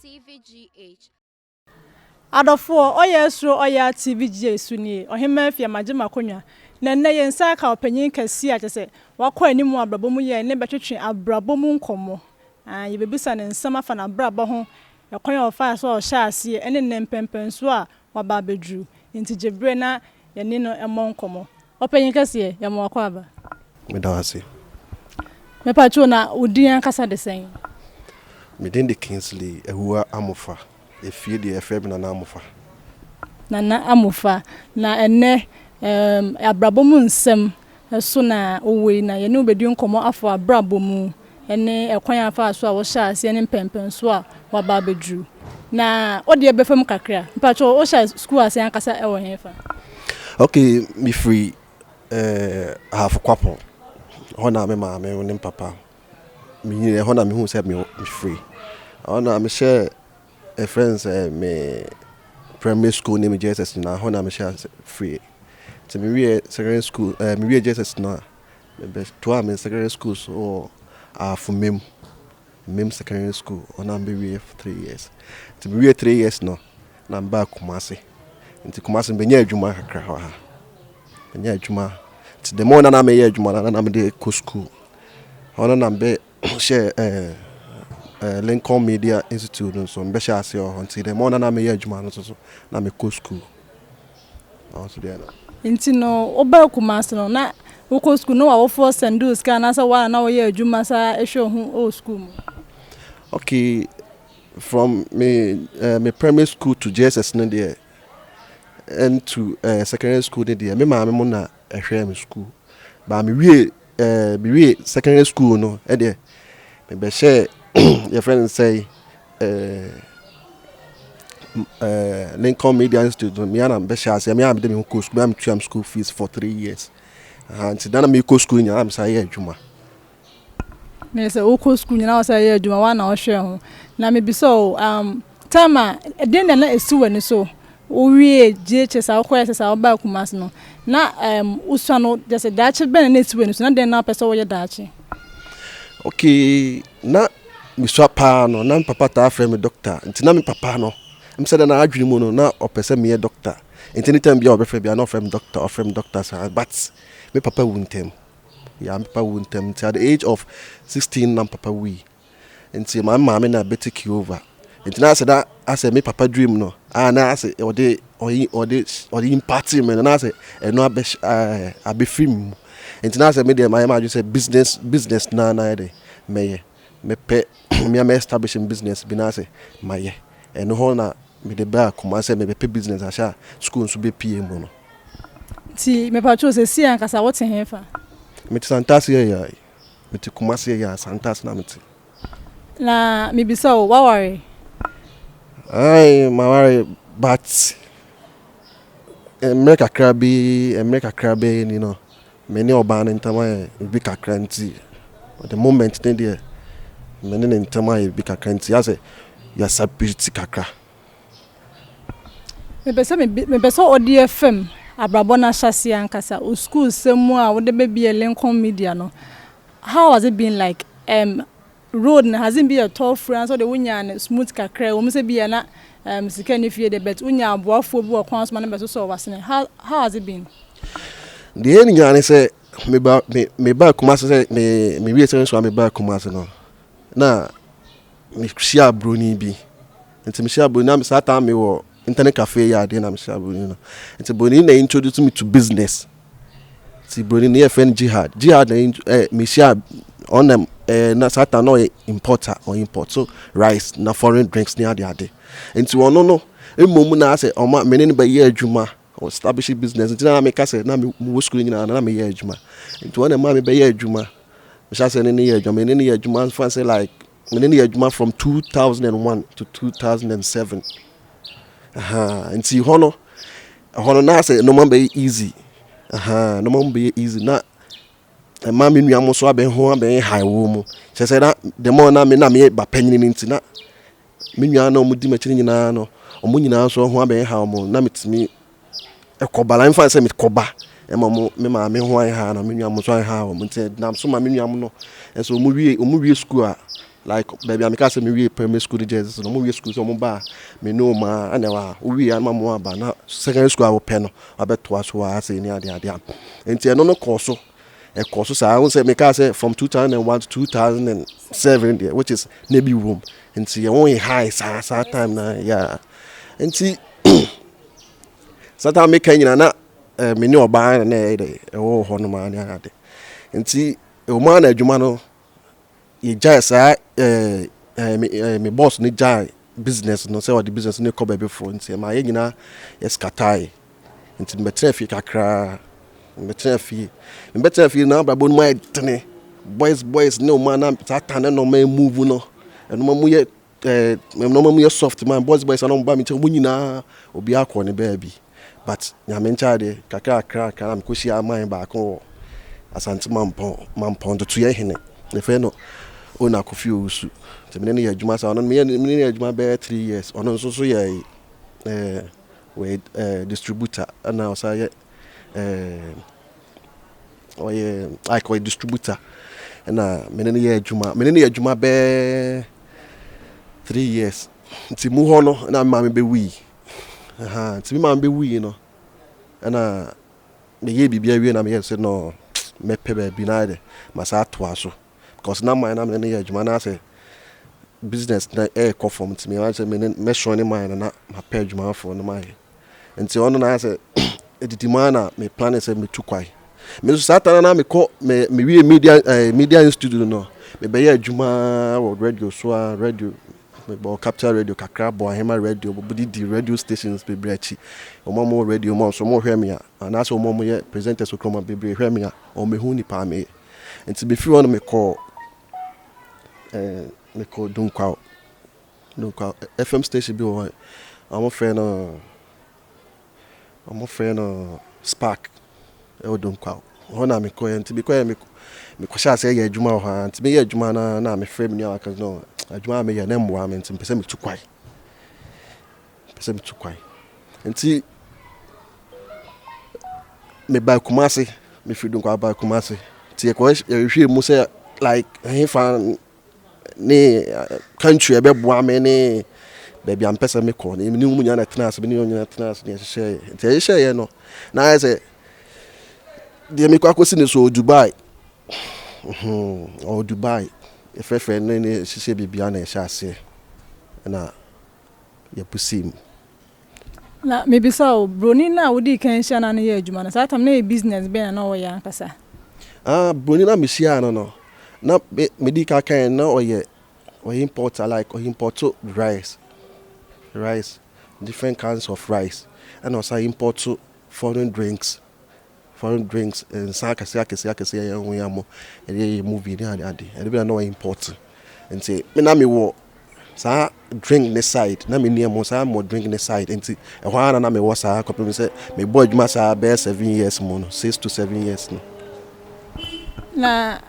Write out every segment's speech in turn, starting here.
TVgh. Adofo Oyaa Suro Oyaa TVgh suni ohema afia magema konwa na nne ye nsa ka opanyin kase a kyese wakọ animu abrabom ye ne betwetwe abrabom nkomo ye bebisa ne nsama fa na abrabo ho ekwan ofa so o sha ase ene ne mpempenso a waba bedru nti jebre na ye ne no emo nkomo opanyin kase ye mo akọ aba medawase me pacho na odian kasa de sen medin de Kingsley ehua amofa efie de efebe na amofa na amofa na enne abrabom nsem so na owe na ye ne obedi nkomo afọ abrabom ene ekwan afa so a wo sha ase ne mpempenso a waba bedru na odi ebefam kakra mpacho o sha school ase ankasa ewo hefa. Okay, me free half kwapo hona me ma me ne papa me nyine hona me hu say me free hona me share a friends me primary school name JSS na hona me share free to me we secondary school me we JSS na me best to am secondary school so for mem secondary school hona me we for 3 years to me we 3 years no na mba Kumasi nti Kumasi be nya adwuma kakra ha nya adwuma ti the more na me ye adwuma na me dey go school hona na be share Lincoln Media Institute so mbe sha ase o nti the more na me ye adwuma no so na me go school also there na nti no oba Kumasi no na wo go school no wa for sendus ka na sa wa na wo ye adwuma sa ehwe ho o school mu. Okay, from me primary school to JSS no there and to secondary school there me ma me mo na ehwe me school ba me we secondary school no e there me be share your friend say Lincoln Media Institute me and be share say me am dey me go school me am tuam school fees for 3 years and then me go school nya am say adwuma me say o go school nya na say adwuma wa na o hwe ho na me bi so tama den na esi wani so o wie GHS a ko yesa o ba Kumasi no na usua no just daache ben na esi wani so na den na pese wo ye daache. Okay, na mi swapa no na papa ta afre me doctor nti na mi papa no em say na adwene mu no na opese me ye doctor nti anytime bia obefre bia na from doctor sir but me papa wuntem ya me papa wuntem at the age of 16 na papa we nti my mama na be take over nti na say that I say me papa dream no na I say ode party me na say no abe film nti na say me dey my just say business na dey me pe me establishing business bi na say my and ho na me dey ba Kumasi me be business asha school so be PM no ti me pacho se si ankasa what hefa me ti Santas ya me ti Kumasi ya Santas na me ti na me bi so wa worry ai ma worry but America krabi you know me ni oba na ntama bi kakra nti at the moment there me ni ntama bi kakra nti ya say ya sapiti kakra me pese odi FM abrabo na hyase ankasa o school semu a wo de be Lincoln Media no how has it been like road has it been a tough friend so the wunya na smooth kakra wo mse bia na sika ni fie de bet unya aboafo bi okwan so na be so wasene how has it been the any nyane say me ba Kumasi say me we say so me ba Kumasi no na me share broni bi nti me share broni na me sata me wo internet cafe ya dey na me share broni no nti broni na introduce me to business ti broni na friend jihad na me share on them na sata no importer or import so rice na foreign drinks near the ade nti wono no emom na say o ma me ne ba ye adwuma or establish business nti na me ka say na me wo school nyina na me ye adwuma nti wona ma me ba ye adwuma me sha say ne ye adwuma me ne ye adwuma for say like me ne ye adwuma from 2001 to 2007 nti hono na say no man be easy no man be easy na ma me nua mo so aben ho aben high wo mu say that the more na me ba panyin nti na me nua na omudi ma chiri nyina no omo nyina so ho aben high mo na metimi ekoba fa say me koba me ma me ho high na me nua mo so high wo nti na so ma me nua mo no so omo wie school a like baby I'm say me we primary school Jesus no mo we school so mo ba me no ma ana wa we an ma mo aba na secondary school I pe no abeto aso a say ni ade enti no course a course so I won say me say from 2001 to 2007 there which is maybe room enti e won high sa time na yeah enti sata me kan nyina na me ni oba na e de e wo ho no ma ni ade enti e o ma na adwuma no ye jai sa me boss ni jai business no say what the business ni ko be for nti ma ye nyina yes katai nti me traffic kakra me traffic na babo no mai tene boys no man na tata no man move no eno mu ye no mu ye soft man boys no ba mi che mu nyina obi akọ ne baabi but nyame nchaade kakra am ko shia man ba ko asante mampon to ye hene ne fe no ona kofi osu te me ne ye adwuma sa ono me ne ye adwuma be 3 years ono nso so ye we distributor ana osa ye oye I call distributor na me ne ye adwuma be 3 years nti mu ho no na ma me be wi nti me ma be wi no na me ye bibia wi na me ye se no me pe ba bi na de masa to aso because na man na me ne ye adwuma na say business na call from to me I say me show ni man na ma pe adwuma for no man nti ono na say editi man na me plan say me tukwai me so satana na me call me wi media institute no me be ye adwuma wo radio me bo capital radio kakra bo ahema radio bo di radio stations be brechi omo radio mo so mo hwe me a na so mo ye presenters so kroma be hwe me a o me hu ni pa me nti be fi ono me call dunkwa FM station bi o amo friend Spark e dunkwa hona me call nti be call me ko sha say ye adwuma ho nti me ye adwuma na me frame ni aka no adwuma me ye na mwa me nti pese me tukwai nti me ba Kumasi me fi dunkwa ba Kumasi ti e ko hwe mu say like he fan ni country ebe boa me ni baby am pesa me ko ni mu nya na tena as me ni nya tena as ni hye nti hye no na I say de me kwa kosi ni so Dubai or Dubai if ne hye bibia na hye ase na ye pusim na maybe so broni na wodi kan hye na ye adwuma na satam na business be na wo ya nkasa broni na me hye no na me di ka kan na oye import like import rice different kinds of rice and also import foreign drinks and sakase ya ho ya mo e movie ni ade e be na no import nti me na me wo sa drink ne side na me near mo sa mo drink ne side nti e ho ana na me wo sa kopem se me boy adwuma sa be 7 years mo no 6 to 7 years no na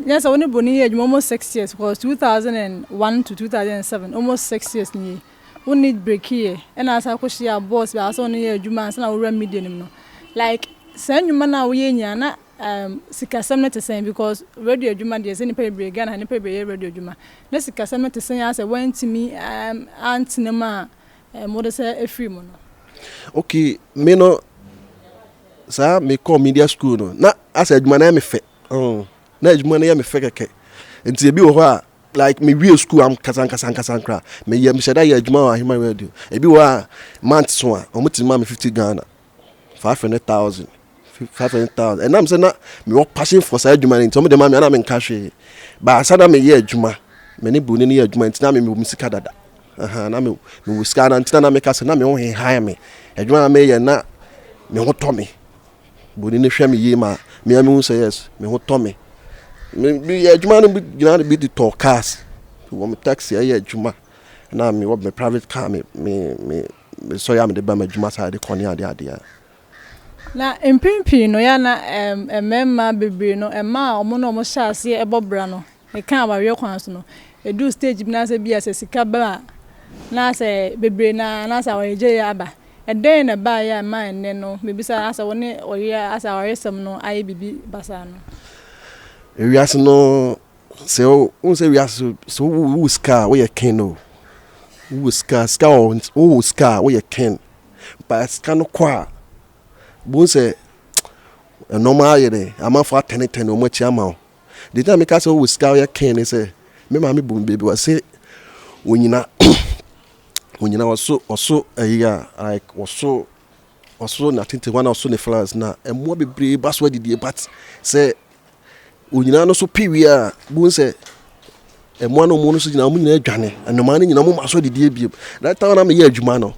yes I want boni age almost 6 years because 2001 to 2007 almost 6 years ni we need break here and as I ko share boss be aso no ye adwuma na we media nim no like say nyuma na we nya na sikasem na tesen because radio adwuma dey say ni pe break Ghana ni pe be radio adwuma na sikasem na tesen ya say went me antinema mo de say free mo no okay me no sa me call media school no na as adwuma na me fe na adwuma na ya me fe keke nti ebi wo ho a like me real school am kasan me ye me sheda ya adwuma wa hima radio ebi wo a month so a omutima me 50 Ghana 500,000 and I'm saying na me wo passion for sa adwuma nti omo de ma me na me nka hwe ba sa na me ye adwuma me ne boni ne ye adwuma nti na me musika dada na me musika na nti na me ka se na me ho he high me adwuma me ye na me ho to me boni ne hwe me ye ma me am say yes me ho to me ye adwuma no gina be the talk cars wo me taxi ye adwuma na me wo me private car me so ya me de ba me adwuma sa de kone ade na empimpi no ya na emema bebre no ema omo no omo hyase ebobra no e kan awawe kwan so no e do stage bi na se bia se sika ba na se bebre na sa waje ya aba e den na ba ya ma enne no me bisa asa woni oya asa waresem no aye bibi basa no ewiase no so say we are so who scar where you can no who scar who scar where you can but scar no kwa bon say a normal yede ama for 10 o machi ama the time make us who scar where you can say me mama boom baby was say wonyina also like also na tinte one also ne flowers na emo bebre baso didie but say wonyina no so piwia bon say emo no mo no so nyina mo nyina adwane anoma ne nyina mo maso didie biem that time na me ye adwuma no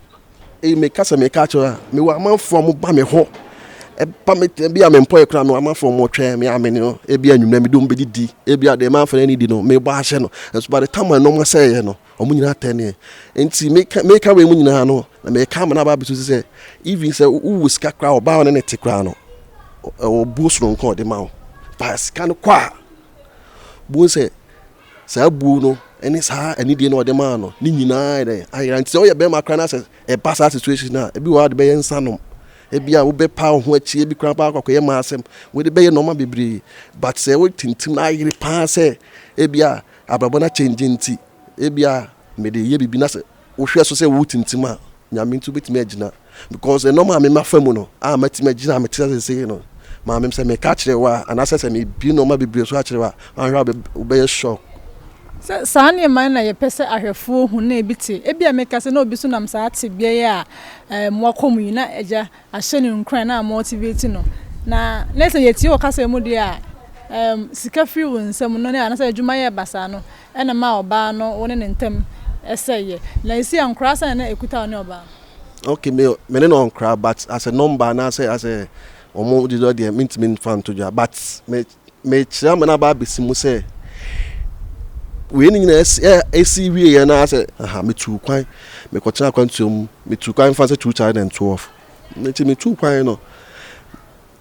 me kasa me ka cho me wa manfo mo ba me ho pa me bia me mpo ekra me wa manfo mo twa me amene no e bia nwumna me dom bedidi e bia de manfo na ni di no me ba hye no so by the time no mo say ye no omo nyina tane enti me ka we mo nyina no na me ka ma na ba biso say even say u ska kra oba ne te kra no o buso nko de ma pas kan kwa bu say sa bu no eni sa eni de no de ma no ni nyina de ayira nti o ye be ma kra na say e pass that situation na e bi wa de be yensa no e bia wo be pa ho achi e bi kra ba akwa ye ma asem we de be ye normal bebre but say we tintim na ayire pa say e bia ababo na change nti e bia me de ye bibi na say wo hwe so say wo tintim a nyame ntu betimi agina because the normal me ma famu no a matimi agina me tse say no ma me say me ka kire wa ana say me bi normal bebre so a kire wa anhwa be shock sa ne man na ye pese ahwefo hu na ebiti e bia meka se na obi so nam sa ate bia ya mo komu na eja ahye ne nkran na motivate no na let's say yeti o kasa mu dia sika free won sam no na say adwuma ye basa no e na ma oba no woni ne ntem eseye na isi ankra sa na ekuta ne oba okay me no ankra but as a number na say as a omo di do there mint fan to but me chama na ba bisimu say we ni na AC we na say me tu kwan me kwotena kwantum me tu kwan fa say 2012 me tu kwan no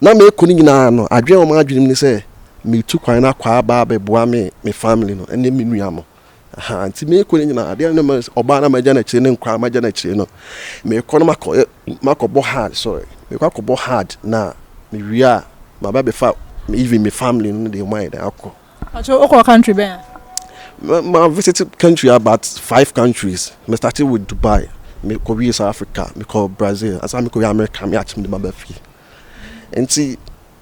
na me ko ni nyina no adwe o ma adwene ni say me tu kwan na kwa ba beboa me family no ene me nua mo anti me ko ni nyina ade no oba na maja na kire ne nkwa maja na kire no me ko no mako bo hard sorry me ko bo hard na me wia ma ba be fa even me family no dey mind akọ acho okọ country be I visited country about 5 countries. I started with Dubai, me Korea, South Africa, me call Brazil, as I me Korea, America, me actually my baby. And see,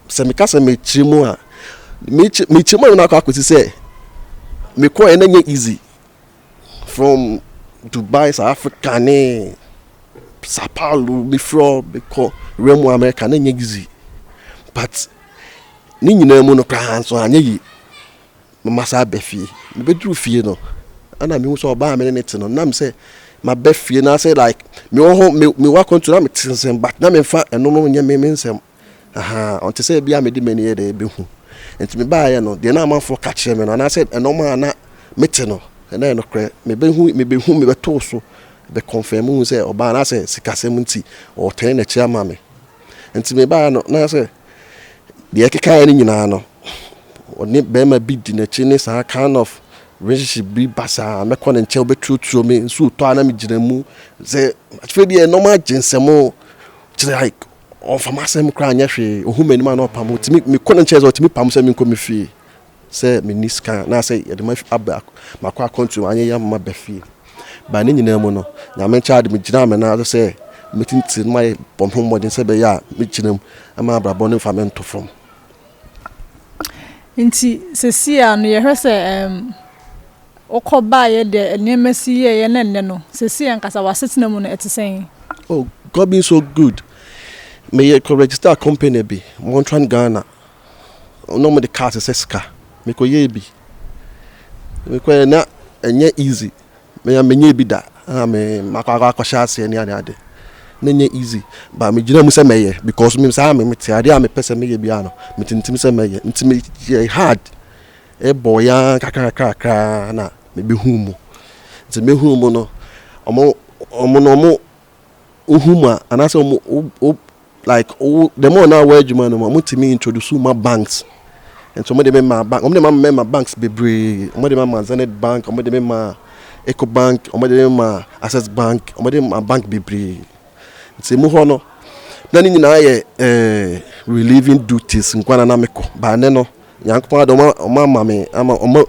se me kasa me chimo na kwa say me ko enye easy from Dubai, South Africa, ne Sao Paulo, before because Remo America, enye easy. But ni nyina mu no kra so anye mama sa befie me bedru fie no ana me so oba me ne te no na me say ma befie na say like me wo me wa kontu na me tinsem but na me fa eno no nya me nsem on te say bia me di mani ye de be hu enti me ba ye no de na amafo ka kire me no na say eno ma na me te no na eno kre me be hu me beto so be confirm hu say oba na say sikasem nti o ten na chia ma me enti me ba no na say de ekeka ni nyina no oni be ma bi di na chi ni sa kind of relationship bi basa me ko ne nche obetutu me nsu to ana me gina mu ze atfedi e normal jinsemo kire like on famasem kra anya hwe ohuma ni ma no pam timi me ko ne nche zo timi pam se me ko me fie se me niska na se ye de ma abba makwa kontu anya ya ma ba fie ba ne nyina mu no na me ncha de me gina me na se me tinti ma pom modin se be ya me gina mu ama abrabo ne famento from nti sesia no ye hwese okoba ye de enemasi ye nenne no sesia nkasa wasetena mu no etesen oh God been so good me ye ko register company bi Montran Ghana no me the card seska me ko ye bi me ko na enye easy me ya menye bi da me makwa akosha ase ni ade nenye easy ba me gina mu se meye because me say me te ade a me pese meye bia no me tintim se meye ntimi hard e boya kakra na me be humu nti me humu no omo uhuma anase omo like the more now where juma no mo timi introduce my banks and so mo de my bank omo de my banks bebre omo de my Zenith bank omo de my Eco bank omo de my Access bank omo de my bank bebre nti mu ho no na ni nyina ye relieving duties nkwana na meko ba ne no yankopon ado ma me ama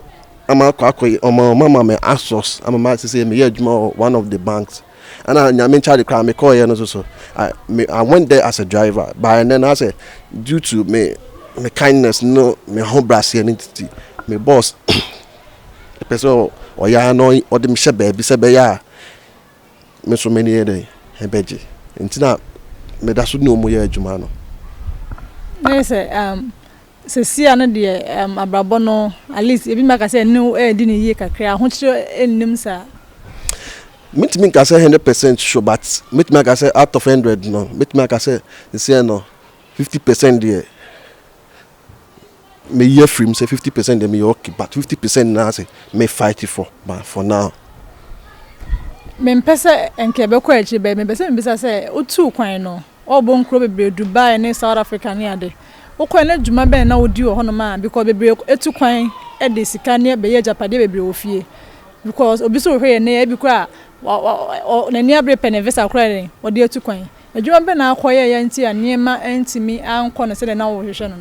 ama kwakwe mama me asos ama ma say me adwuma one of the banks and I nyame charge crowd me call here no so I went there as a driver but and then I said due to me kindness no me home brass entity me boss the person Oyaa no or dem hye baby say be ya me so many day e beje ntina me da so ni omo ya adwuma no na say se sia no de abrabo no at least ebi maka say no di ni yie kakra ho kire ennim sa me can say 100% sure but me can say out of 100 no me can say say no 50% there me year free say 50% dey me okay but 50% na say me fight for but for now me mpese enke be kwa echi be me be say me bisa say otu kwan no obo nkro bebre Dubai ne South Africa ne ade okwan na djuma be na odi ho no ma because bebre etu kwan e de sika ne be ye japade bebre ofie because obi so hwe ne e bi kwa na ni abre penevisa kra ne odi etu kwan adwuma be na akoye ya nti anema entimi anko no se de na wo hwehwe no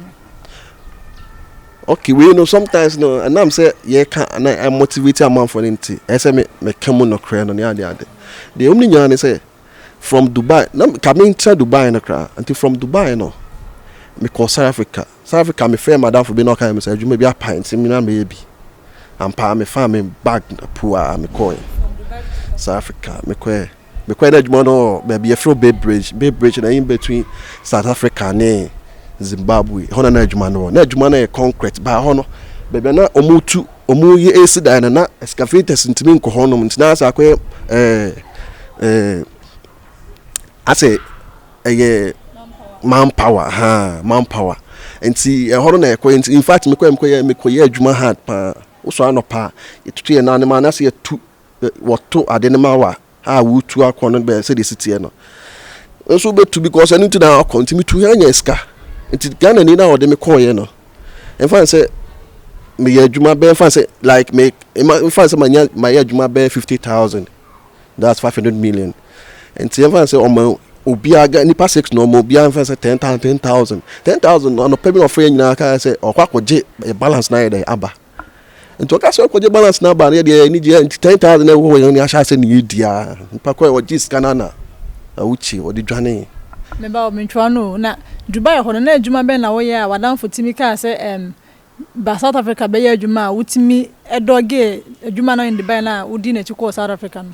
okay we know sometimes no and I'm say yeah can I motivate a man for it I say me come no cry no ade the only nyan say from Dubai na coming to Dubai no cry until from Dubai no me call South Africa me friend madam for be no kind me say you may be a pint me na me bi am pa me farm bag poor me call South Africa me call that no be a throw Bay Bridge na in between South Africa and Zimbabwe hono na adwuma na concrete ba hono bebe na omu ye acid na excavators ntimi nko hono ntina asa akwe ase manpower enti hono na ekwe enti in fact me ye adwuma hard pa uso anopa etutu ye na ne ma na se etu woto ade ne ma wa ha wutu akono be se de city no nso betu because anything na continue to anya ska enti Ghana ni na ode me call ye no en fan say me ye adwuma be fan say like me fan say my adwuma be 50,000 that's 500 million enti en fan say obi aga ni pa 6 no mo obi an fan say 10,000 no pay me offer nyina ka say okwakoje balance na ye aba enti o ka say okwaje balance na aba na ye ni 10,000 na wo ye ni asha say ni dia pa ko e ji scanner na awuchi odi dwane me ba o mentwa no na Dubai ho na adwuma be na wo ye a wadan fotimi ka say ba South Africa be ye adwuma wutimi edoge adwuma na in Dubai na udi na chiko South Africa no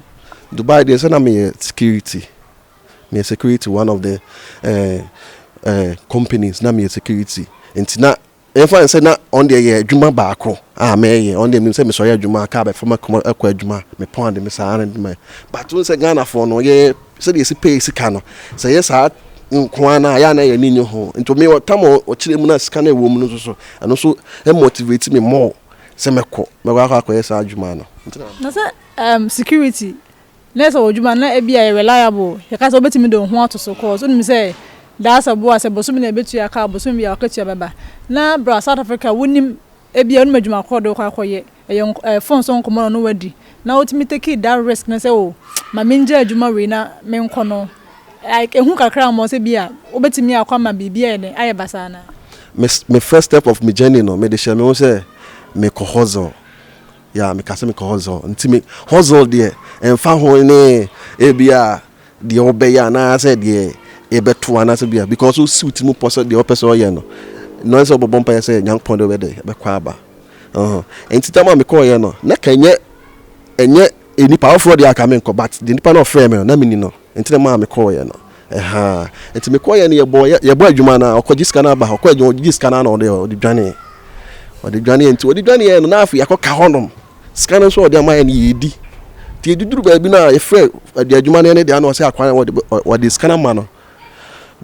Dubai dey say na me security one of the companies na me security enti na if say na on the year adwuma baako me on the me say me so ye adwuma ka be from akwa adwuma me pound me sa and me but when say Ghana for no ye say dey pay sika no say yes nkwana ya na ye ninyo ho nto me tamo o kire mu na sika na ewo mu no so ano so e motivate me more say meko me wa akwa yes adwuma no na say security nesa odwuma na e bia reliable ye ka say obetimi do ho atoso cause so me say that's a boy say bosumi na betu ya ka bosumi ya akatua baba na bra South Africa wonim e bia no madwuma kodo kwa koye e phone so nkomo no wadi na otimi take that risk na say o ma menja adwuma we na menko no like ehu kakra mo say bia obetimi akwa ma bibia ne aye basana me first step of my journey no me de share me say me ko hustle ya me ka say me ko hustle ntimi hustle there en fa ho ne e bia de obeya na say de e beto ana say bia because o suit mu poso de opeso ye no so bobon pa say nyank pon de be kwa aba enti tama me ko ye no na kanye enye enipa ofro de aka me nko but the nipa no frame me na me ni no enti na ma me ko ye no enti me ko ye ne ye bo adwuma na okoji sika na ba okoji sika na no de dwane enti odi dwane ye no na afi yakoka honom sika no so odi ama ye ne yedi ti eduduru ba bi na ye frɛ de adwuma ne de ana o say akwan odi sika na ma no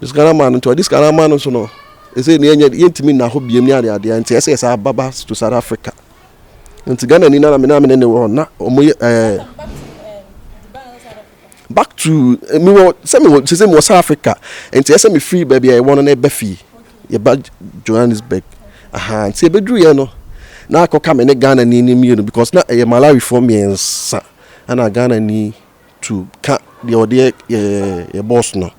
sika man to this sika man so no e say ne yentimi na ho biem ni ade enti ese esa baba to South Africa enti Ghana ni na me ne wo na omo back to me say me South Africa enti ese me free baby I want na be free ye ba Johannesburg enti e bedru ye no na akoka me ne Ghana ni mi no because na e Malawi for me ensa ana Ghana ni to ka the ode ye boss no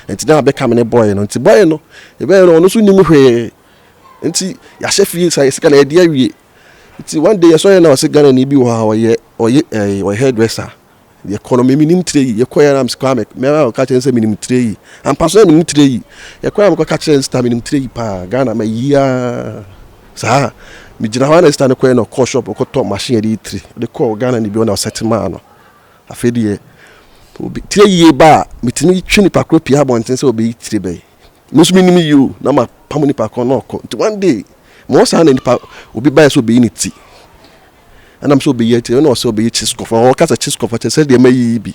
enti na be come ne boy no enti boy no e be no so nim hwe enti ya chefie sai sika na e de awie Nti one day so na o se Ghana ni bi wo ha o hairdresser. The economy minim tire yi. Ye koya na msika me o ka chen se minim tire yi. Ampa so minim tire yi. Ye koya me ko ka chen sta minim tire yi pa Ghana ma yia. Sa mi gina ho na sta ne koya no call shop ko to machine di tire. De call Ghana ni bi na set man no. Afedi ye obi tire yi ba mitimi twini pakro pia bonten se obi tire be. Musu minim you na ma pamuni pakro no ko. One day mo sa na nipa obi ba so be ni ti. And I'm so be yet, you know, so be Chisco or Casa Chisco, but I said, there may be.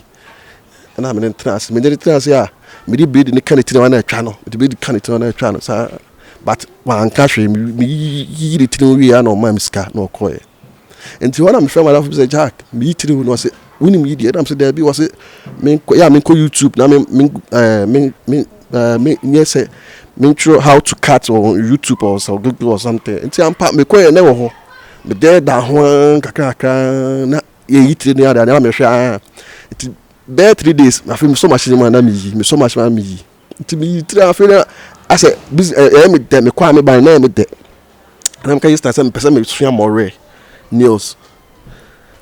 And I'm in trans, many trans, yeah, me be the canity on a channel, to be the canity on a channel, sir. But one cash me, the tin no mamska, no coy. And to one I'm sure my love was Jack, me too, no, say, winning media, I'm said there be was it, yeah, YouTube, now, yes, me how to cut on YouTube or so, Google or something. And say, I'm part me quite never. But there that one kakaka na ye yitire ni ada na me hwa it there 3 days I feel so much na me so much na me it me yitire I feel I say me de me kwa me ban na me de na me ka start say me person me sua more news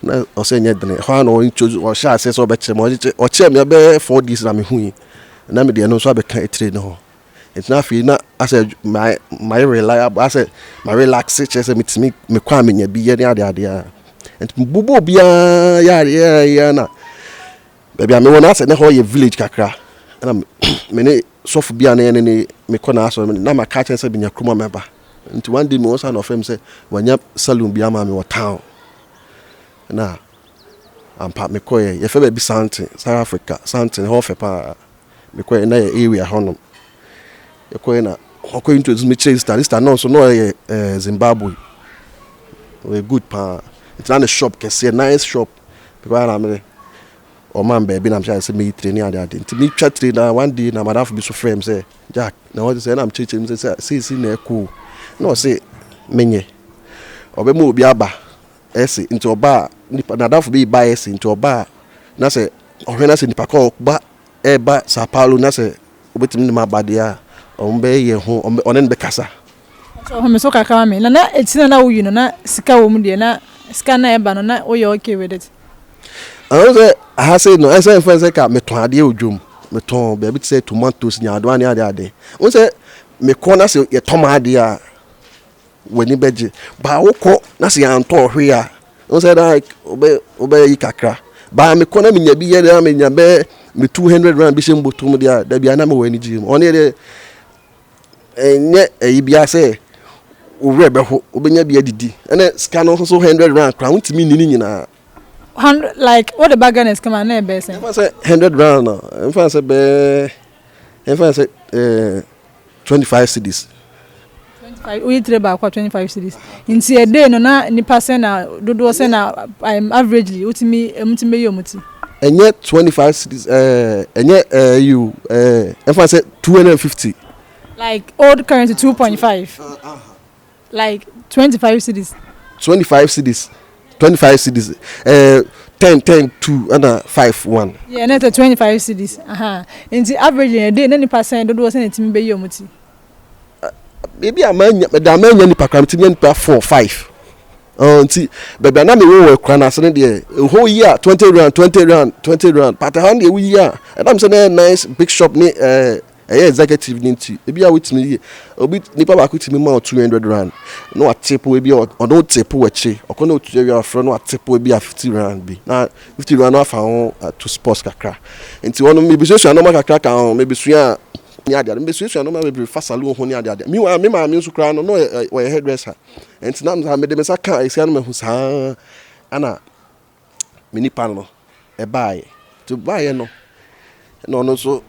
na o say nya dene ho na o introduce o sha say so be che mo o che me be 4 days na me hu na me de no so be kan etire no. It's not feel na I said my reliable I said my relax say me kwa me nya bi ye ade and bubu bia ya na baby me wona say na ho ye village kakra na me ne sofu bia na ne me kona aso na ma ka chen say binya kroma member and one day me was an of him say wanya saloon bia ma me wa town na ampa me koye ye fe be something South Africa something ho fe pa me koye na area honom Equena, according to me, chase that no, so no, Zimbabwe. We good pa. It's not a shop, can see a nice shop. Because I'm a man, baby, I'm trying to meet training and that. To meet chat trainer one day, now my have be so friends say, Jack, now what is I'm teaching him, say, near cool. No, say, menye. Or be move biaba, essay into a bar, now be bias into a bar. Now say, or when I say, Nipaco, but a bar, Sao Paulo, now say, with me, my body. Ombe ye ho onen be kasa so ho me so kaka me na etina na wo na sika wo mu de na sika na eba no na wo ye okay with it I say no I say friends say ka me ton ade odwom me ton be bit say tomatoes nya ado ani ade wo say me ko na say ye tom ade a wani beje ba wo ko na say anto hwe a wo say like obe yi kakra ba me ko na me nya bi ye na me nya be me 200 rand bi shembo tum dia da bia na me wani jim oni de enye bia say owre be ho obenya bia didi ene ska no so 100 rand kra untimi nini nyina 100 like what the bargain is come on na be say if I say 100 rand no if I say 25 cedis 25 we trade back 25 cedis inti a day no na nipa say na dodo say na averagely utimi yomuti enye 25 cedis enye you if I say 250 like old currency 2.5 like 25 cedis 25 cedis 10 2 and 5 1 yeah na 25 cedis inti average a day na nipa say dodo say na timi be yomuti maybe amanya nipa kram timi nipa 4 5 nti baby na me we kra na se de whole year 20 rand but how the year and I'm saying nice big shop ni executive ninti ebi a witimi obi nipa ba kwitimi ma 200 rand no atepo ebi o no tepo weche okono otu area afro no atepo ebi a 50 rand bi na 50 rand no afa ho to sports kakra nti wono me bi so no kakra kan me bi so a ni ade me bi so no me bi fa salon ho ni ade me wa me ma me so kra no we hairdresser nti na me de me saka isia no me hu sa ana me nipa no e bae to bae no so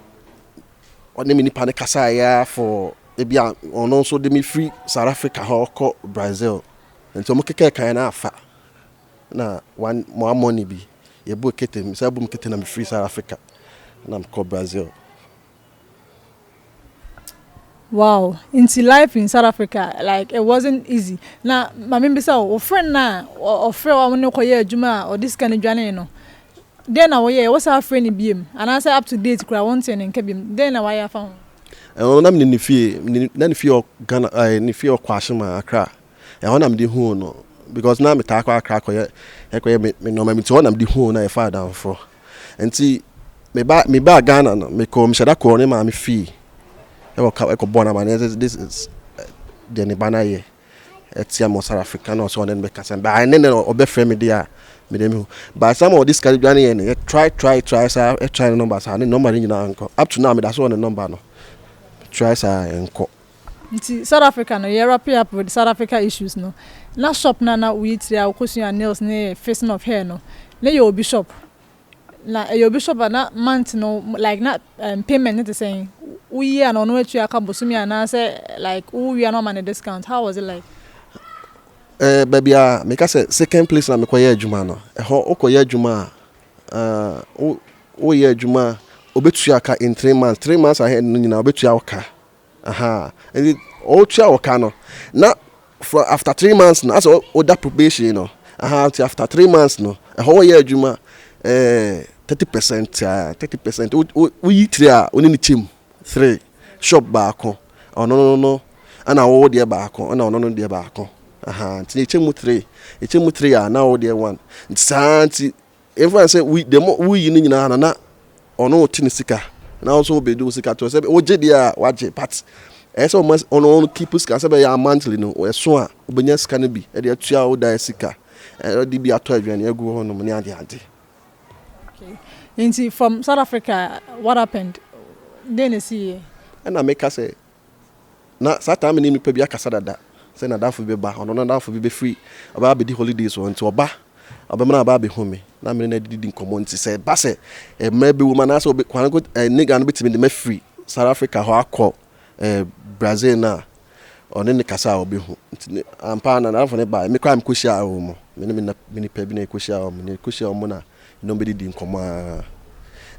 on the mini panic kasaya for ebia on also de me free South Africa ho Brazil and so mo keke kan na afa na one more money bi ye bo kete me say bo kete na me free South Africa na me ko Brazil. Wow, into life in South Africa, like it wasn't easy. Now, my member say, "Oh, friend na, or friend, I want to call you Juma or this kind of journey, you know." Then I yeah, what's our friend in BM? And I say up to date, I want to and Kebim. Then I found. I'm in the fear, Ghana, ni fear kwashima akra. I want am the who no. because now me talk crack or me no me to am the whole na far down for enti me ba Ghana no me ko me shada ko ne ma me fee e ko born am this is the ne bana ye etia mo South Africa no so on me kasa but I ne obe frame me there me dem but some of this Caribbean here try sir try the numbers and number ni na nko up to now me that's one the number no try sir nko nti South Africa no you wrap up with South Africa issues no na shop na we tria okosun nails ne facing of hair no na your bishop na your bishop na month no like na payment not saying we are no no tua ka bosumi ana say like we are no man discount. How was it like? Baby make say second place na me koye adwuma no ho okoye adwuma o ye adwuma obetua ka in 3 months ahead no nyina obetua oka and all tua oka no na for after 3 months no as that probation no after 3 months no ho ye adwuma 30% we tria oni ni chim 3 shop baako no ana wo de baako ana no de baako nti chemu 3 na wo de 1 nti everyone say we the we yi nyina na ono tini sika na also be do sika to say o je dia waje but eso must ono keep sika say be ya monthly no eso a obenya sika no bi e de atua wo da sika e de bi ato adwane egu ho no ne ade. Okay. Into from South Africa, what happened? Then see. And I make us say, na Satan me pe bia kasa dada. Say na dafu be ba, ono na dafu be free. Aba be di holidays on to oba. Aba me na aba be home. Na me na didi nkomo nti say ba say e maybe woman na so be kwan go nigga no betimi me free. South Africa ho akọ Brazil na ono ne kasa obi hu. Nti ampa na dafu ne ba me kwa me koshia ho mo. Me ni pe bi na koshia ho mo. Ne koshia ho mo na nobody didn't come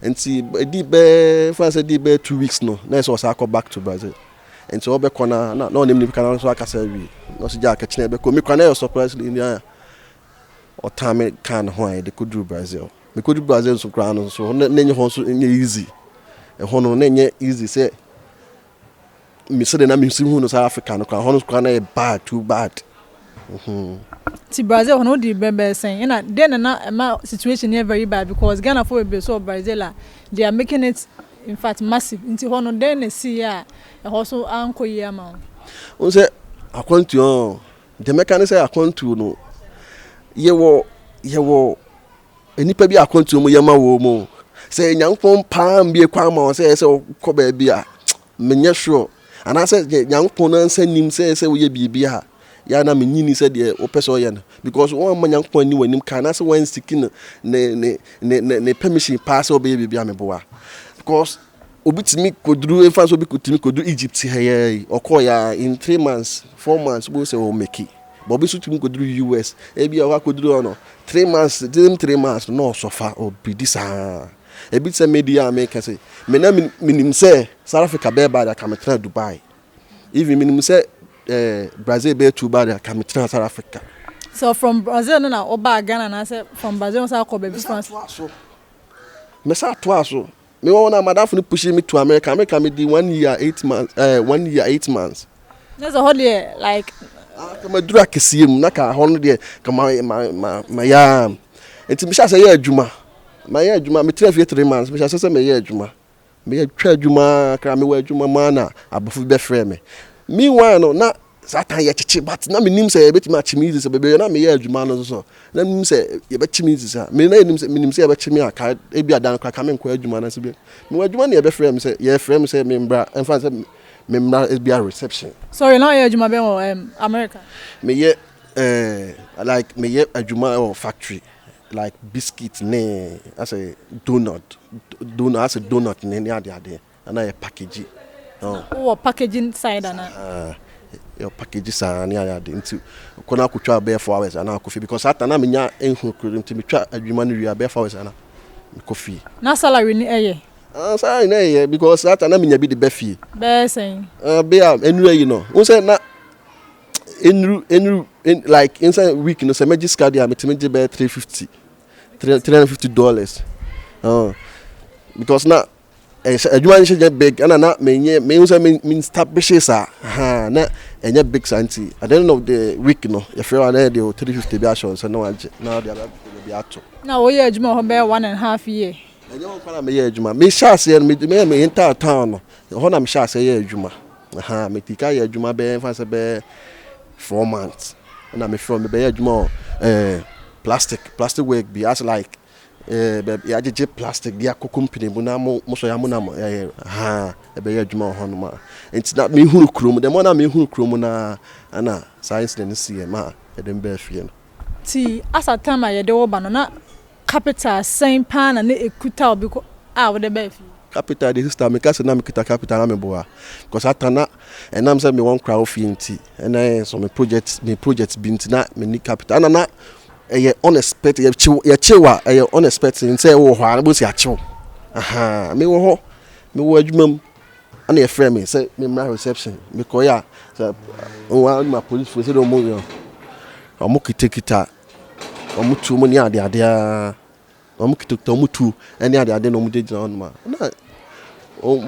and see France 2 weeks no na so I go back to Brazil and so obe corner no name can also akasa wi no so ja ka chine be ko me kwana surprise in there or time can why they could do Brazil me could do Brazil so crown so nenye ho so easy e ho no nenye easy say me say na me see hu no South Africa no crown ho no crown bad too bad. To Brazil, no the baby saying, and then my situation here very bad because Ghana for be so Brazil, they are making it in fact massive. Into one then see ya, also uncle Yama. On say, I want to the mechanic say I want to no. Ye wo, any baby I want to Yama wo say young pon palm be a kwama say ko baby a me sure. And I said young pon send him say we be ha. Ya na me nyini said the opeso ye no because one man yank pon ni wanim kan na say one sticky ne permission pass obe bia me boa because obitimi koduru efan so bi kotimi kodu Egypt here okoya in 3 months 4 months we say o make it but bi so timi koduru US e bia wa koduru no 3 months 3 months no suffer or be this e bit say media make say me na minim say South Africa be bad I come try Dubai even minim say Brazil be too bad can me South Africa. So from Brazil no oba Ghana na say from Brazil say ko be France. Me say to so. Me wona madam for push me to America. America me di 1 year 8 months 1 year 8 months. That's a whole year like kama dura kesiem na ka hono de kama ma ya. Enti me say ya adwuma. Ma ya adwuma me 3 months. Me say me ya adwuma. Me ya twa adwuma kra me wa adwuma ma na abofu be frɛ me. Meanwhile no na Satan ye chichi but na me nim say betima chimizi say bebe na me ye adwuma no so na nim say ye be chimizi say me na nim say ye be chimi aka e bia dan kwa ka me nko adwuma na so be me adwuma na ye be frame say ye frame say me mbra en say me mbra e bia reception. Sorry now ye adwuma be America. Me ye like me ye adwuma or factory like biscuit ne as a donut as a donut ne ade and I package. Oh, packaging side and your package sa na ya de nti kona akotwa be 4 hours ana kofi because ata na menya enhu kuru nti metwa adwuma no ria be 4 hours ana kofi na salary ni eye salary na eye because ata na menya bi de be fie be saying be enu yi no won say na enu like inside week no say magic card ya metime je be $350 because na adwuma ni she big ana na menye me say me establish sa na and yet big santi. At the end of the week, no, if you're an idea 350 biashon, so no, now the other be out. Now we are Juma Hobbe 1.5 years. And you want to me a Juma. Me shall say, me entire town. The Honam shall say a Juma. Aha, me tika a Juma be for 4 months. And I'm from the Juma plastic work be as like ya je plastic dia ko company bu na mo so ya mo na ha e be ya Juma ho no ma. Enti na me hunu krom, the more na me hunu krom na ana science den see ma e dem be afie no. Ti asa time ye de wo ba no na capital same pan na ekuta obi ko wo de be afie. Capital the sister me kase na me kita capital na me boa because atana enam say me won crowd of nti and so me project bi nti na me ni capital na unexpected ye chewa unexpected say wo ho an bo si achew aha me wo ho me wo adwumam ana ye frame me say me mra reception me ko ya say one my police for say do mo yo omo kita omo tu mo ni ade a omo kita omo tu any ade no mo de gina on ma na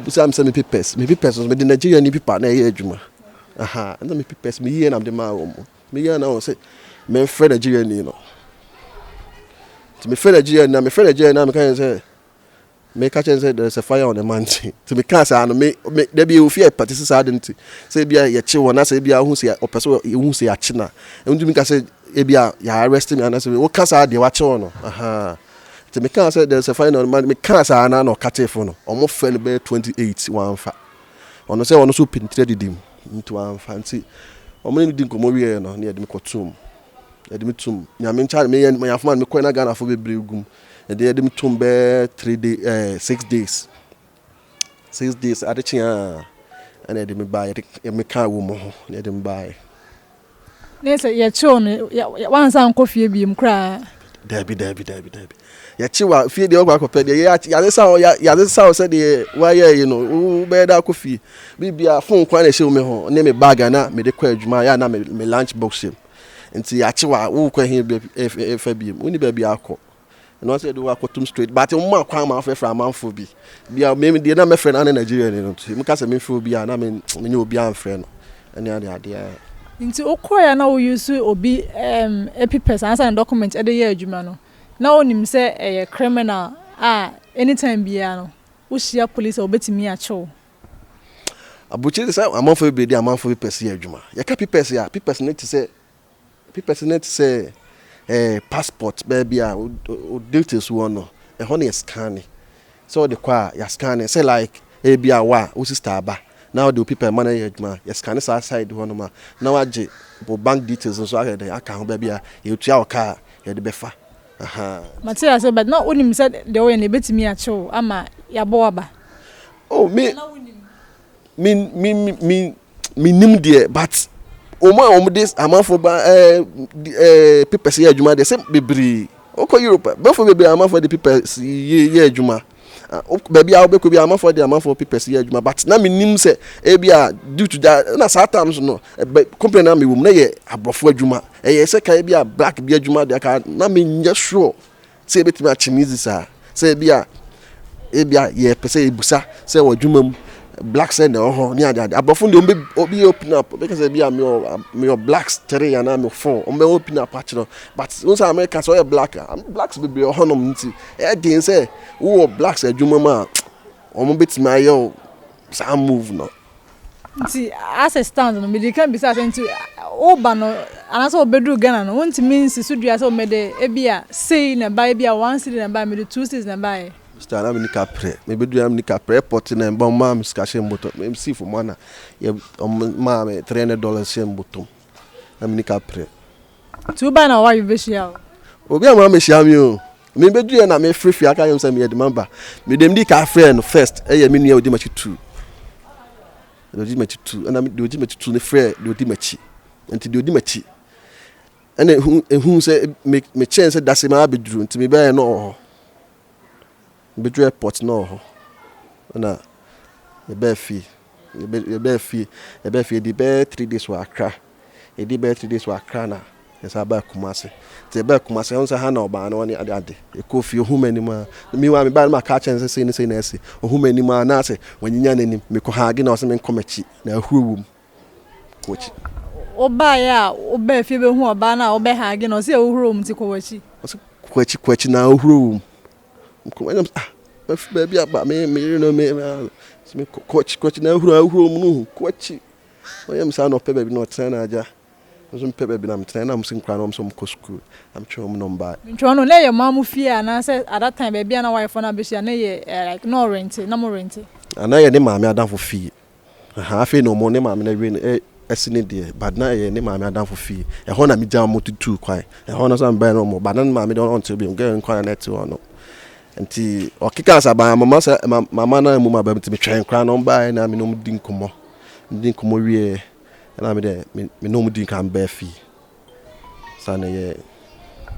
Sam me papers me the Nigeria ni people na ye adwuma aha and me papers me here na de ma wo me here na say me friend Nigeria ni no to me friend Nigeria na me can say me catch and say there's a fire on the mountain to me can say no me there be fear parties sadn't say bia ye che wona say bia hu say opeso hu say achi na and me can say e bia ya arrest me and say we can say de wa che no aha to me can say there's a fire on the mountain me can say na no catch for no omo friend be 28 one fa ono say ono so pintre didim into one fancy omo ni din komo wie no na yedem kotum yedem tum nyame ncha me yafman me koina Ghana fo bebre gum and yedem tum be 6 days adechia and yedem buy me kan wo mo yedem buy nese ye cho no wansa nkofie biem kra Debbie. Ya chiwa fie de ogba kopede ya ze sa say de why you know be da kofi bibia fon kwa na she me ho ne me bag na me de kwa adwuma ya na me lunch box him nti ya chiwa wo kwa he fa biem uni ba bia akọ no say do akotum straight but mo akwa ma fa amanfo bi bia me de na me friend na Nigeria ni no me ka say me fo bia na me nye obi an friend ene ade nti okoya na wo use obi epipes answer document e de ye adwuma no na onim say criminal anytime bia no wo shia police obetimi a chew abuchi say amanfo be dey amanfo be person adwuma ya ka pipes need to say passport baby o details wo no e ho na scan so the kwa ya scan say like e bia wa wo sister ba now the people man adwuma ya scan side ho no ma na waje bank details so aka ho baby you tua o car ya de befa aha Material say but not onim say the way na betimi a chew ama ya bo aba oh me nim there but omo this amanfo ba people say adwuma dey say bebre oko Europe be for bebre amanfo the people ye adwuma baby a obeko bi amanfo the amanfo people say adwuma but na me nim say e bia due to that na sometimes no company na me wom na ye abrofo adwuma ye say ka bia black bi adwuma dey ka na me nya sure say betimi a Chinese sa say bia ye pese ebusa say wadwuma black say na ho ni ade abrofo de obi open up because bia me blacks 3 and me 4 be open up actually but once America so blacks be honom nti e dey say wo blacks adwuma ma omo betimi ayo some move no nti as a stand no me can be say nti oba no anaso obedru Ghana no won't mean sisudua say o mede e bia say na buy bia 1 city na buy me 2 cities na buy Start am ni kapre me bedu am ni kapre airport na mbon ma me ska she mboto me see for mana ye ma me $300 she mboto am ni kapre tu ba na why you be share obi am me share me o me bedu ye na me free aka yem say me de member me dem di ka friend first e ye me nua odi machi 2 odi machi 2 and me odi machi 2 ne free de odi machi enti de odi machi ene hu say me chance that se ma bedru enti me be no Bedru airport no na e be fi di be 3 days wa Accra e di be 3 days wa Accra na e sa ba Kumasi te be Kumasi on sa ha na oba na woni ade e ko fi ohumani ma mi wa mi ba ma ka chen say na ese ohumani ma na se wanyinya nanim me ko ha gi na o se me nkomachi na ahuwum Kochi. Oyaa, obe fi be hu oba na obe ha age no se ohuro mu ti kowachi. Kochi na ohuro. Mko baby aba me no me Kochi na ohuro mu no Kochi. Oyam sa no pe baby no tena aja. So pe baby na mtena na msin kwa no mso mko school. I'm sure mu number. Ncho no le your mamu fie na say at that time baby na wife na be she na ye like no rent, na mo rent. Ana ye ne maame adanfo fee. Afi no mo ne maame na we esine de but na ye ne maame adanfo fee. E ho na mi jam mo tutu kwan. E ho na so am no mo but na maame don until be get kwan na ti ho no. Nti okika asaba mama na mu ma ba mi twen kwan no ba na mi no mu din komo. Din komo wie na mi de mi no mu din kan ba fee. Sana ye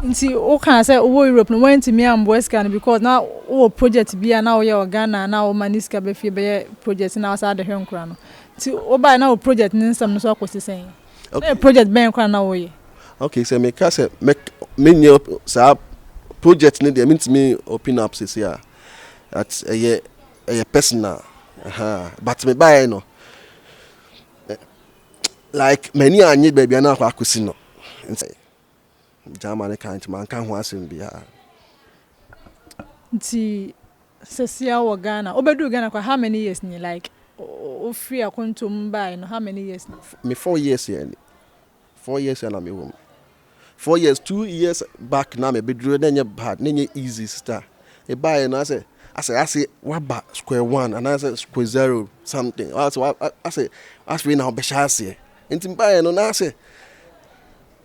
Nti o kan say o Europe no went to me m0st can because now o project bia na o ye Ghana na o maniska be fie be project na asa de hwenkra no. Nti o ba na o project nsam no so akosi sen. Okay. Project ben kra na o ye. Okay, so me ka say me nye sa project ne dey mean to me open up say here. That's a personal. But me buy no. Like many anye baby na kwa akosi no. Germany can't man can ho asem bia. Nti sesia wo Ghana. Obedu Ghana kwa how many years ni like o free akontom buy no how many years ni? Me 4 years here. 4 years na me home. 4 years, 2 years back na me bedru na nye bad, na nye easy sister. E buy na say what ba square one and I say square zero something. I say we now be shase. Nti buy no na say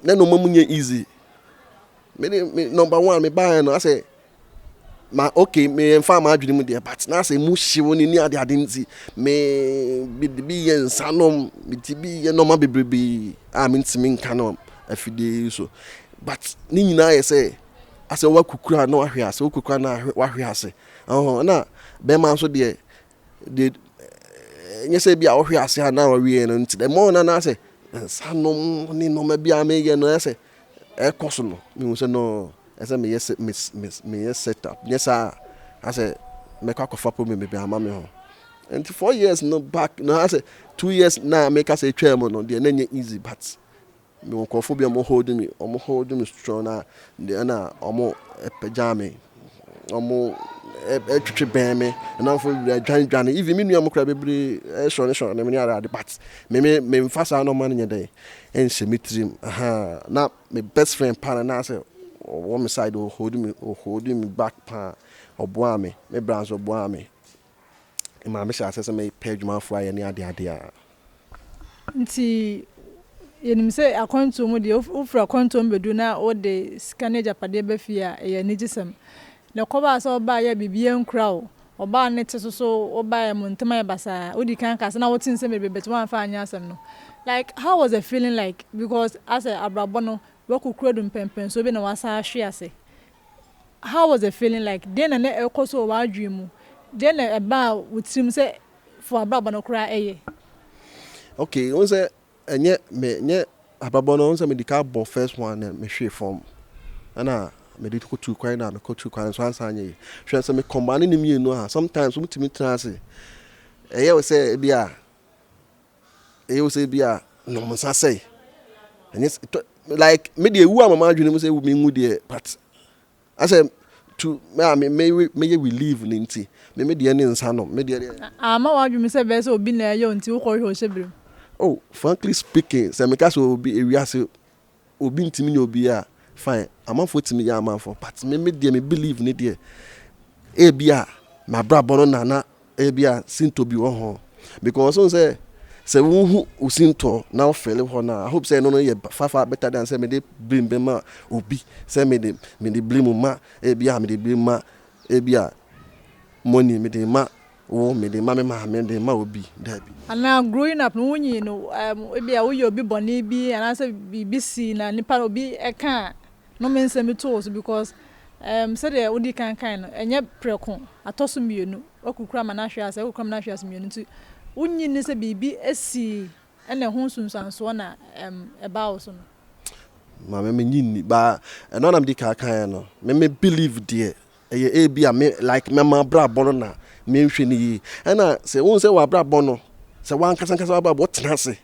na no mamunye easy. Me number 1 me buy no I say okay me farm adwene mu there but na say mu hyewo ni ade nti me bi ye nsanom me ti bi ye normal bebrebe me ntimi nka no afide so but ni nyina ye say I say wa kukura na wahwe ase okukura na wahwe ase na be man so de nye say bia wahwe ase na wawie no nti the more na say nsanom ni no ma bia me ye no say koso no me say no ese me yes set up yes I say make a coffee for me be ama me ho and 4 years no back no I say 2 years now make us a chairman no dey na easy but me won kofo bi am hold me strong na dey na omo pejame omo twetwe ben me na for dwan even me nua mo kra bebre sure na me ara but me mfasa no man nya dey en shemitrim na my best friend partner na say one side will hold me back pa oboa me brands oboa me ma me sha say me page man for any ade nti yenim say akonto mu de ofura akonto mbedu na o de scanner japade ba fia ye nigisem na koba so ba ya bibie nkra o oba ne te so oba ya montema ya basa odi kan kasa na wotin se mebebet wan fa anya asem no like how was the feeling like because as a abrabono wakukura dum pempen so be na wasa ahwe ase how was the feeling like then na ekoso wa adwemu then na eba wotim say for abrabono kura eye okay on say enye me abrabono on say medical bo first one me hwe form ana me dey ko tu kwan na me ko tu kwan so ansa anye hwe say me combine ni mi no ha sometimes mutimi trance eye we say bia no mo sa say and yes like me dey wu amama adwene mu say me ngu dey but I say to me we live ninti me dey ne nsa no me dey ama wadwene say be say obi na ye nti wo ko hwe osebrem oh frankly speaking say me ka so obi ewiase obi ntimi ni obi a fine amanfo timi ya amanfo but me dey me believe ni dey e bia my brother no na e bia sinto bi wo ho because so say who usinto now feel ho na I hope say no ye far better than say me dey blame be ma obi say me dey blame ma e bia me dey blame ma e bia money me dey ma o me dey ma me dey ma obi that be and now growing up no wunyi no e bia wo ye obi boni bi and say BBC na nipa obi e kan no men say me tools because say the odi kan no enye preko atoso mienu okukura ma na hwe ase okukura ma na hwe ase mienu nti unyi ni se bibi esi ene ho sunsanso na eba so no ma me nyini ba no na me di kan no me believe there e bia me like me ma bra bono na me nhwe ni yi na se won se wa bra bono se wan kasa wa bra bo tena se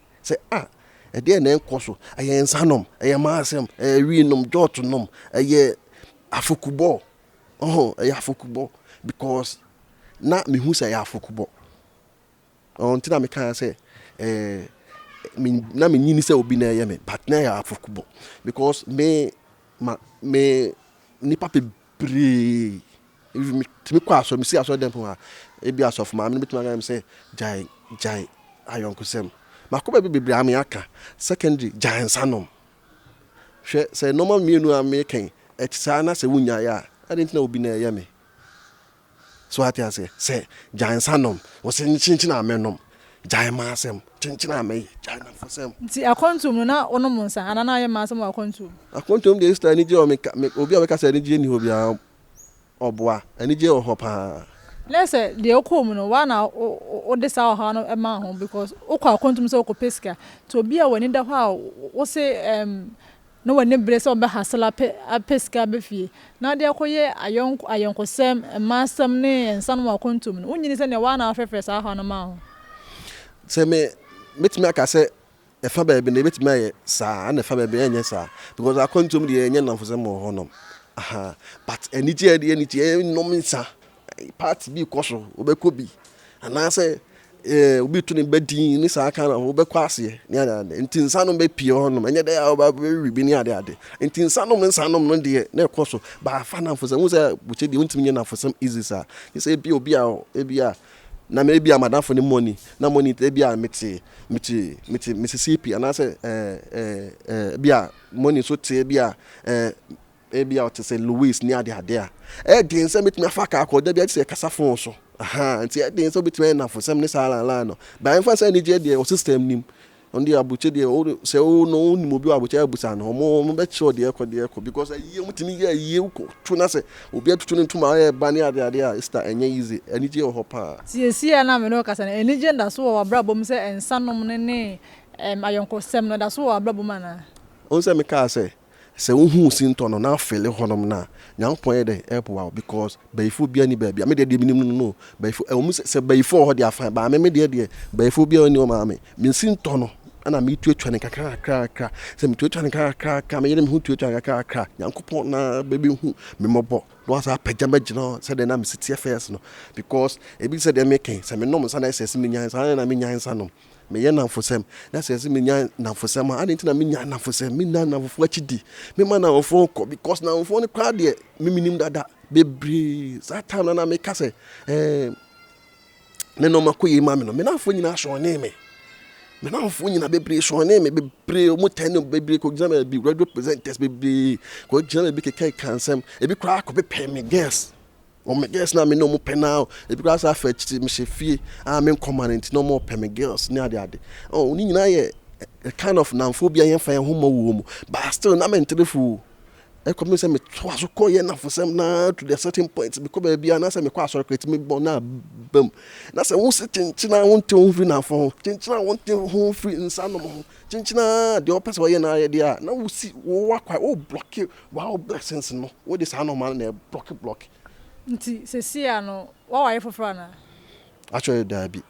e de na enko so eye nsanom eye maasem wi nom jot nom eye afokubo eye afokubo because na me hu say afokubo until na me kan say na me nyini say obi na eye me but na ya afokubo because me nipa bebree if me kwa so me see aso dem po e bi aso for ma me bituma ga say jai ayonkosem makoba bebree am aka secondary jai nsanom hwe say normal mienu am ken etisa na say wunya ya adenti na obi na eye me so ati ase say jai nsanom wo se nchinchi na amenom jai maasem chinchi na ame jai na fosem nti akontum no na onom nsa anana aye maasem akontum de star ni je o me obi a we ka say ni je ni obi a oboa ani je o hopa let's say the okom no wa na o de sa ha no ema ho because okwa akontum say okopeska to obi a wani da ho a wo say no wani bre say obe hasala peska be fie na de akoye ayonkosem maasem ne nsanwo akontum no unyini say ne wa na afrefe sa ha no ma ho say me metimi aka say e fa ba be na betimi aye sa na fa ba be enye sa because akontum de enye na fosem ho no but any nom nsa part bi koso obekọ bi ana say obi to ne badin ni sa aka na obekọ ase ni ada nti nsa no be pie ho no enye da ya oba be bi ni ade nti nsa no de na ekoso ba fa na fosem wo say buche de untimi na fosem easy sa ni say bi obi a na me bi a madam for the money na money e bi a meti Mississippi ana say bi a money so te bi a ebi out say Louis ni ade a de nse metimi afaka akoda bi say kasa fon so nti de nse betimi na fosem ni sala la no ba enfa say ni je de o system nim ondi abuche de o say o no ni mo bi abuche abusa no mo be sure de ekọ because ye mutimi ye uko tu na say obi atutu ni ntuma e ba ni ade a ista enye easy eni je ho pa si na me no kasa na eni je nda so wa brabom say ensanom ne ayonkosem no da so wa brabom ana on say me ka say se unhu sinto no na fele honom na nyampon ye de epoa because bayifo bia ni bia me de minim no bayifo se bayifo ho de afa ba me de bayifo bia ni o ma me sinto no ana me tuatwa ne kakra se me tuatwa ne kakra me yere me hu tuatwa kakra nyankopon na baby hu me mobo do asa pagama gino se de na me sitie first no because e bi se de me ken se me nom sa na se me nyan sa na me nyan sa no me ye na fosem na se me nya na fosem a nti na me nya na fosem me na fofo achidi me ma na fofo ko because na fofo ne kwa de me minim dada bebre that time na me ka se ne no makoyi ma me no me na fo nyina so ne me na fo nyina bebre so ne me bebre mo ten bebre ko gina be radio presenters bebre ko gina be ke kansem e bi kwa ko be pay me guess o me girls na me no mo penal e because I fetch me chefie me commandant no more pay me girls ni ade oh ni nyina ye kind of nanphobia yen fa ho ma wo mu but still na me ntrefu e come say me to aso ko ye na for some na to the certain point because be na say me kwa so create me bon na bam na say wo sit chinchina wonte ho free na fo chinchina wonte ho free nsa no mo chinchina the opposite way na ye dia na wo si wo wakwa wo block wow blessings no wo this no man na block nti sesia no wa waye foforo na actually da bi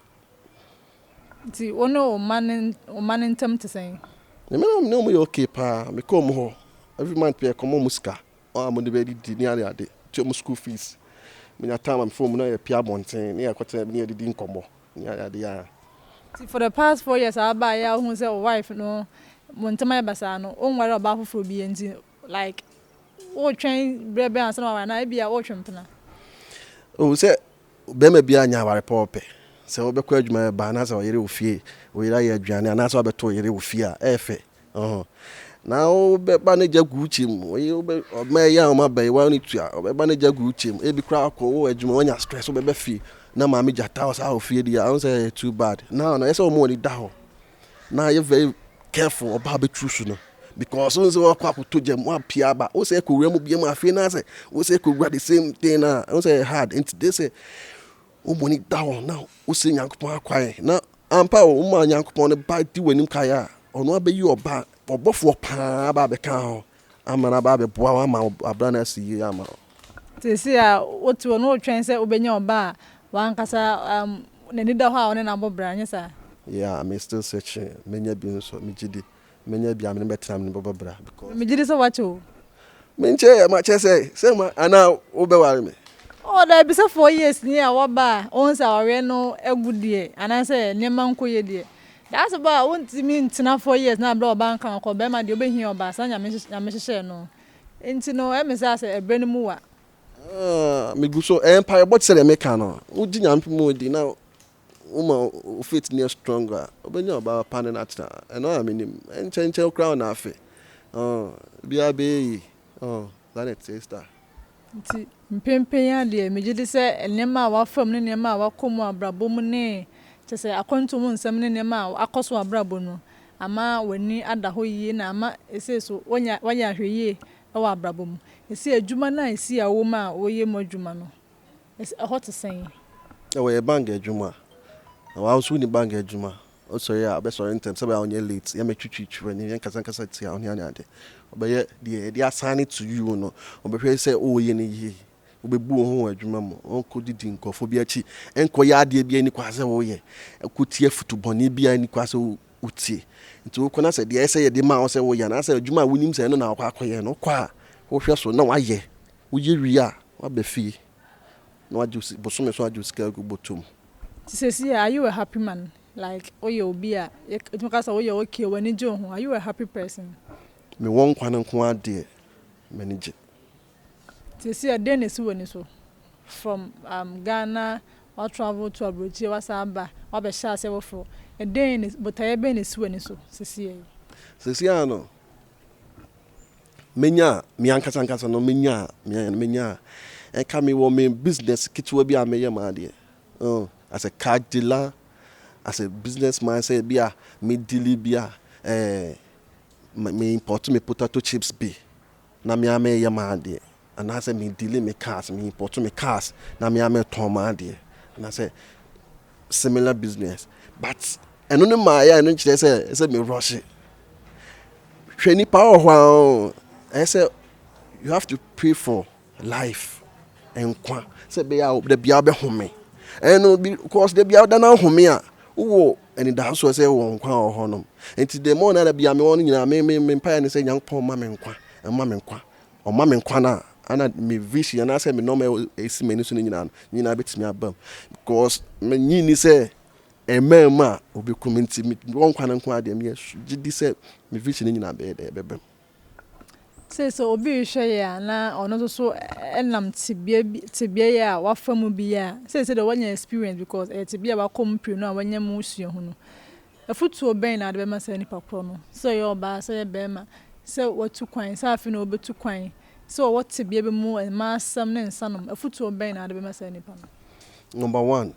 nti ono o man ntem tesen me no mo okay pa me come ho every month pay come muska o mo de be di ni ade to mo school fees me nya time am phone na ya pia bonten na ya kwata ni ade di nkomo ni ade ya for the past 4 years aba ya hu say wife no mo ntem ya basa no o nware oba foforo bi enti like o twen brebe ansa na wa na e bia o twempena o se be ma bia nya ware pope se wo be kwa adwuma ba na se o yere ofie o yere ya adwane na se o be to yere ofie a efe na o be ba na jagu uchim o be ma ya ma ba wa ni tua o be ba na jagu uchim e bi kra ko o adwuma onya stress o be fie na ma me jata o sa ofie dia I say too bad now na yes o mo ni da ho na you very careful about be true no because once we kwa to jam wa pia ba o say ko wura mu bia mu afi na say o say ko wura the same thing na o say hard into they say o money down now o say nyankopon akwan na ampa o ma nyankopon ne ba di wanim kaya ono abeyi oba obofo pa ba be kan ho amana ba be boa wa ma abra na si ama tesi a otu no twen say obenya oba wa nkasa na ni da ho a one na bobra nya sa Yeah, I'm still searching. Many being so me jidi. Many be I'm better than Bobra because me jidi so watch o. Menche my chest say ma ana obeware me. Oh, there be say 4 years near what ba once our no egudie and I say neman koye die. That's about won't mean tina 4 years na bro bank kan ko be ma de obehi oba sa nya me hye no. Enti no e me say e bre no mu wa. Me go so empire but say me can no. Udi nyam mu di na uma fit near stronger. Obenya oba pan na tina. E no am enche crown na afi. Bia be that it sister. Nti mpempen ya de me gidi se enema a wafam ne enema a wakomu abrabo mu ne chese akonto mu nsam ne enema a akoso abrabo no ama wani ada ho yie na ama ese so wanya hweye e wa abrabo mu ese adwuma na ese awo ma oye mo adwuma no ese hot sen E we bang adwuma. Na wa so ni bang adwuma. O so ya be so intem se ba onye late. Ya me twitwitwe ni yan kasa ti a onye ade. Obeye de assign it to you no. Obehwe say oye ni yi. Obebu ho adwuma mo. Onko didi nkofo bi achi. Enko ya ade bi ani kwase wo ye. Ekotie futuboni bi ani kwase utie. Nti wo kona se de ese ye de ma wo se wo ya na se adwuma wonim se no na akwakoye no kwa. Wo hwe so na wa ye. Wo ye wi a wa be fi. No ajusi bosome so ajusi ka go botum. Sisi, are you a happy man? Like oye obi a because oye okay when you jo ho, are you a happy person? Me won kwan nko ade manage. Sisi a den esi woni so from Ghana or travel to Abuja wasaba or be sha se wofro. A den is but I be esi woni so sisi. Sisi ano. Menya mi ankasa no menya e ka me wo me business kitwa bi a meye ma ade. As a car dealer, as a businessman, say bia me deal bia me import me potato chips be. Na me ame yamade. And I say me deal me cars, me import me cars. Na me ame tomade. And I say similar business. But and no my I no say me rush it. Training power I say you have to pray for life and kwa. Say be out the bia be home. And because they be out there now home a and the house was say won kwa ohonom enti the more na bia me won nyina me pa ne say nyankopon ma me nkwa o ma me nkwa na ana me vision na say me no me esi me ni so nyina betimi abam because me nyini say emema obi community me won kwa na nkwa de me gidi say me vision nyina be bebem. Say so obi hwe ya na ono so enam tibia ya wafamu bia say the one experience because tibia wa kompre no awanya mu sua hu no afutu oben na de be ma say nipa kro no so yo ba say be ma say watu kwan say afi no obetu kwan so what tibia be mu ma asam ne nsanom afutu oben na de be ma say nipa no. Number 1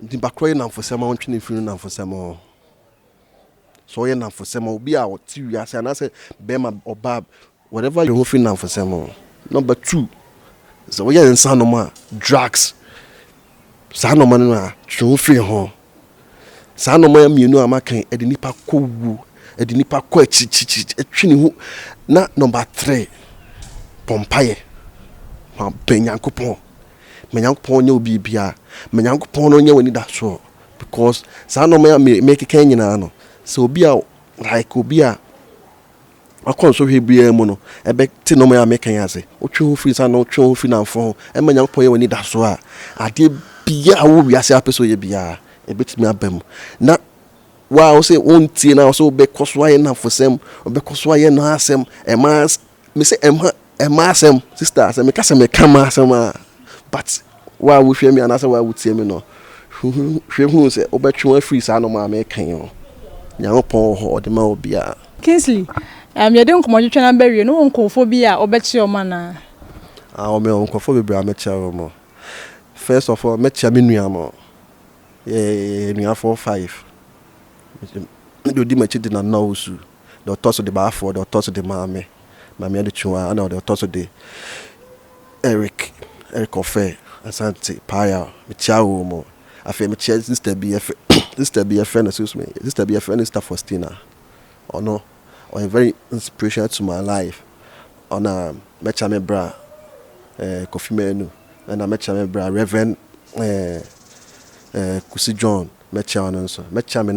the bakroy na for sama ontwe finu na for sama so ye na for sama obi a oti wi ase na say bema obab whatever you feel na for sama. Number 2 so we yen san no ma drugs san no ma na twu free ho san no ma mienu amakan edi nipa kowu edi nipa ko achichichi etwini hu na. Number 3 pompaye ma benyankopon menyankopon nye obi bia menyankopon no nye wani da so because san no ma make kan nyina no so obi a like obi a akon so hwebia mu no ebe ti no ma make kan ase otwe free san no otwe free na mfo e menyankopon ye wani da so a ade bia wo wiase apeso ye bia ebetimi abam na wa o say ontie na so be koso aye na fosem be koso aye na asem e ma me say e ma asem sister asem me kasa me kama asem a but wa wo hwe me anasa wa wo tie me no hwe hu say obetwe free sa no ma me kan yo nyankopon ho de ma obia Kingsley ye de nkomo twetwe na bewie no nkofo bi a obechi o ma na o me nkofo be bra me chia o mo. First of all me chia me nua mo nua 4-5 do di machi de na na osu do toso de ba afo do toso de maame de chua na do toso de Eric Ofe asante paya me chia o mo afi me chia sister be a friend excuse me sister be a friend sister Faustina or no or very inspirational to my life on mecha me bra Kofi Menu and mecha me bra Reverend Kusi John mecha ono nso mecha me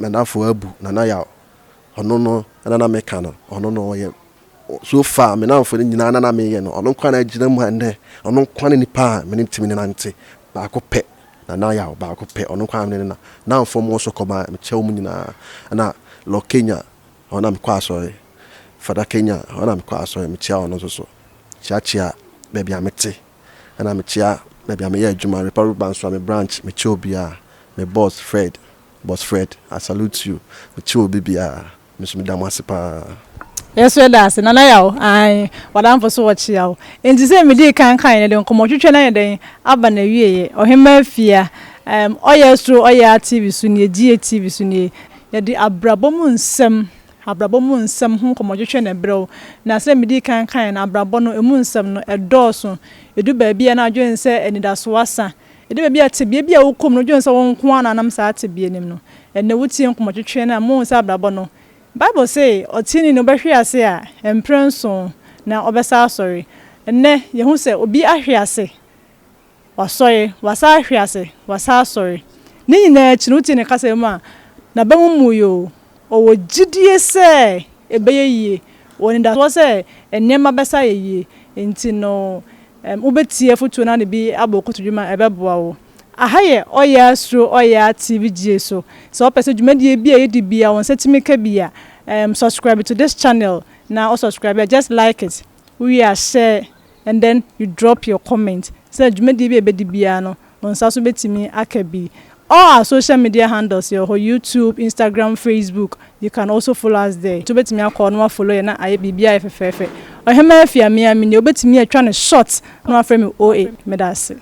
na fo abu na ya ono no na meka no ono no ye so far me na fo nyina na me ye no ono kwa na gina mu ande ono kwa ne nipa me ntimi ne nante ba ko pe na ya ba ko pe ono kwa ne na fo mo so ko ba mecha mu nyina na lo Kenya ona me kwa so fada Kenya ona me kwa so mecha ono so chia baby amete na mecha baby am ye adwuma Republic Bank so me branch mecha obia me boss Fred I salute you mecha obia me so me damasipa. Yes, we that's na yaw ai wadam for so watch yaw enti say me dey kan ne dey nkomo twetwe na yeden aba na wieye ohema afia Oyaa Suro Oyaa TV so ne TV so ne ye di abrabom nsem ho nkomo twetwe na brew na say me dey kan na abrabo no emu nsem no edoso edu ba bia na adwen say enidaso asa edu ba bia tebia bia wokom no adwen say won ko ananam sa tebia nim no enne wutie nkomo twetwe na mo say abrabo no Bible say otini no behwe ase a m0st na obesa sorry enne ye hu say obi ahwe ase wasoye wasa ahwe ase wasa sorry ni nyina chinuti ne kasa mu a na bamu yo owo gidie se ebeye yie woni da so say enema besa yie enti no ubetie foto na ne bi abokotodwuma ebeboa wo ahaye Oyaa Suro Oyaa TVgh so person dwumadie bia yedi bia won setimeka bia subscribe to this channel now also subscribe just like it we are share and then you drop your comment so dwumadie bia bedi bia no won saso betimi akabi all our social media handles your YouTube, Instagram, Facebook. You can also follow us there. To bet me a call no follow na aye bibia FFF. Ohema afia me amini obetimi a try no short no aframe OA me that's it.